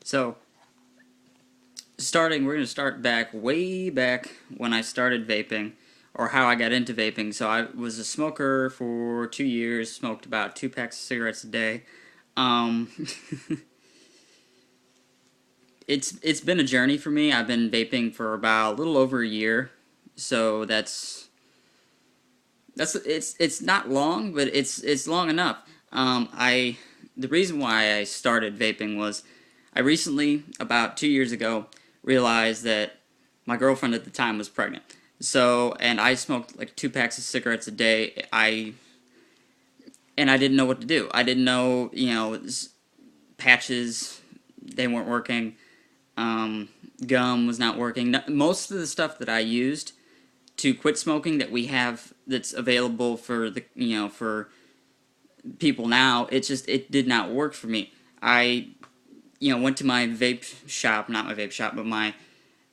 So, we're going to start back, way back when I started vaping, or how I got into vaping. So, I was a smoker for 2 years, smoked about 2 packs of cigarettes a day. Um, it's been a journey for me. I've been vaping for about a little over a year, so it's not long, but it's long enough. I The reason why I started vaping was I recently, about 2 years ago, realized that my girlfriend at the time was pregnant. So, and I smoked like 2 packs of cigarettes a day. I didn't know what to do. I didn't know, patches, they weren't working. Um, Gum was not working. Most of the stuff that I used to quit smoking that we have that's available for for people now, it did not work for me. I went to my vape shop, not my vape shop, but my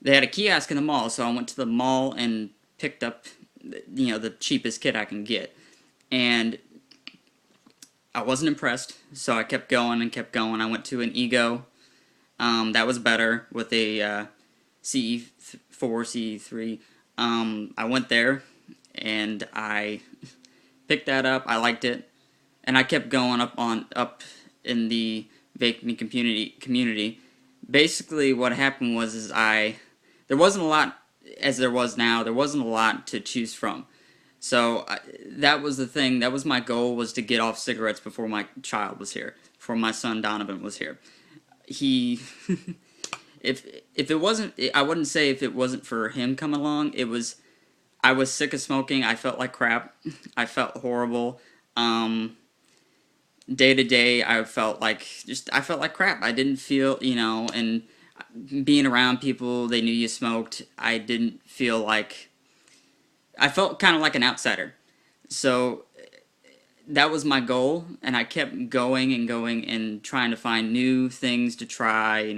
they had a kiosk in the mall, so I went to the mall and picked up the cheapest kit I can get, and I wasn't impressed, so I kept going and kept going. I went to an Ego, that was better with a CE4, CE3. I went there and I picked that up. I liked it, and I kept going up in the vaping community. Basically, what happened was there wasn't a lot as there was now. There wasn't a lot to choose from. So that was the thing. That was my goal, was to get off cigarettes before my child was here, before my son Donovan was here. He, if it wasn't, I wouldn't say if it wasn't for him coming along. I was sick of smoking. I felt like crap. I felt horrible. Day to day, I felt like crap. I didn't feel, and being around people, they knew you smoked. I felt kind of like an outsider. So that was my goal, and I kept going and going and trying to find new things to try,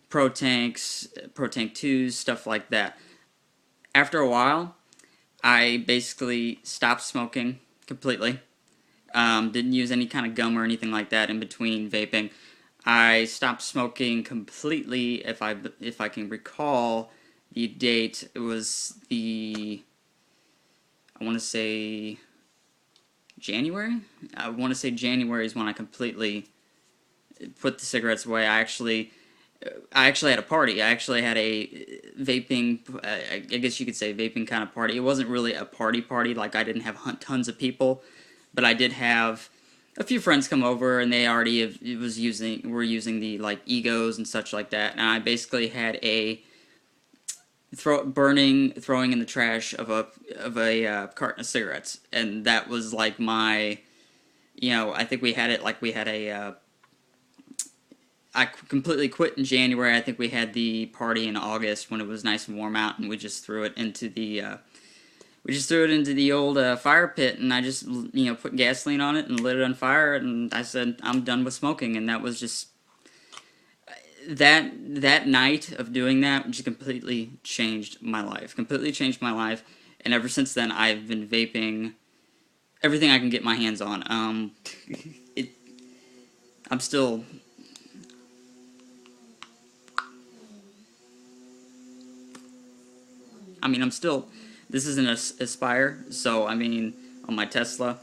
pro tanks, pro tank 2s, stuff like that. After a while, I basically stopped smoking completely. Didn't use any kind of gum or anything like that in between vaping. I stopped smoking completely. If I can recall the date, it was I want to say January. I want to say January is when I completely put the cigarettes away. I actually had a party. I actually had a vaping, I guess you could say vaping kind of party. It wasn't really a party, like I didn't have tons of people, but I did have a few friends come over, and they already were using the like egos and such like that. And I basically had a throwing in the trash of a carton of cigarettes, and that was like my, I think we had it like we had a. I completely quit in January. I think we had the party in August when it was nice and warm out, and we just threw it into the old fire pit, and I just put gasoline on it and lit it on fire, and I said I'm done with smoking, and that was just that night of doing that just completely changed my life. Completely changed my life, and ever since then I've been vaping everything I can get my hands on. It I'm still I'm still. This isn't Aspire, so on my Tesla,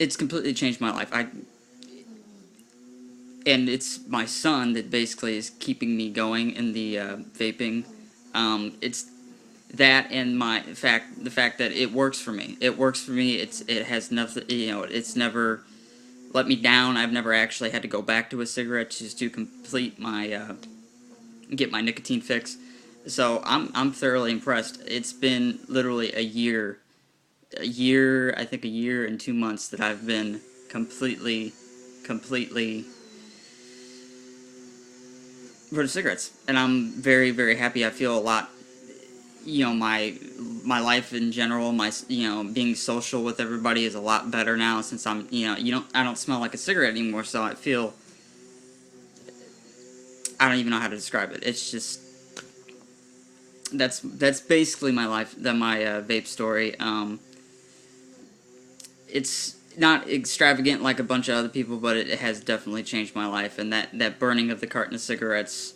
it's completely changed my life. And it's my son that basically is keeping me going in the vaping. It's that, and the fact that it works for me. It works for me. It has nothing. It's never let me down. I've never actually had to go back to a cigarette just to complete my get my nicotine fix. So I'm thoroughly impressed. It's been literally I think a year and 2 months that I've been completely rid of cigarettes, and I'm very, very happy. I feel a lot. My life in general, my being social with everybody is a lot better now, since I don't smell like a cigarette anymore. So I don't even know how to describe it. It's just that's basically my life, my vape story. It's not extravagant like a bunch of other people, but it has definitely changed my life. And that burning of the carton of cigarettes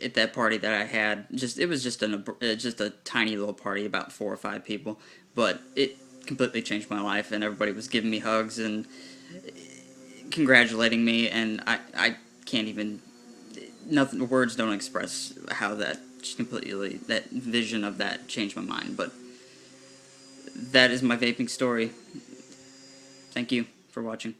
at that party that I had, it was just just a tiny little party, about 4 or 5 people, but it completely changed my life. And everybody was giving me hugs and congratulating me, and I can't even, nothing, words don't express how that completely, that vision of that changed my mind. But that is my vaping story. Thank you for watching.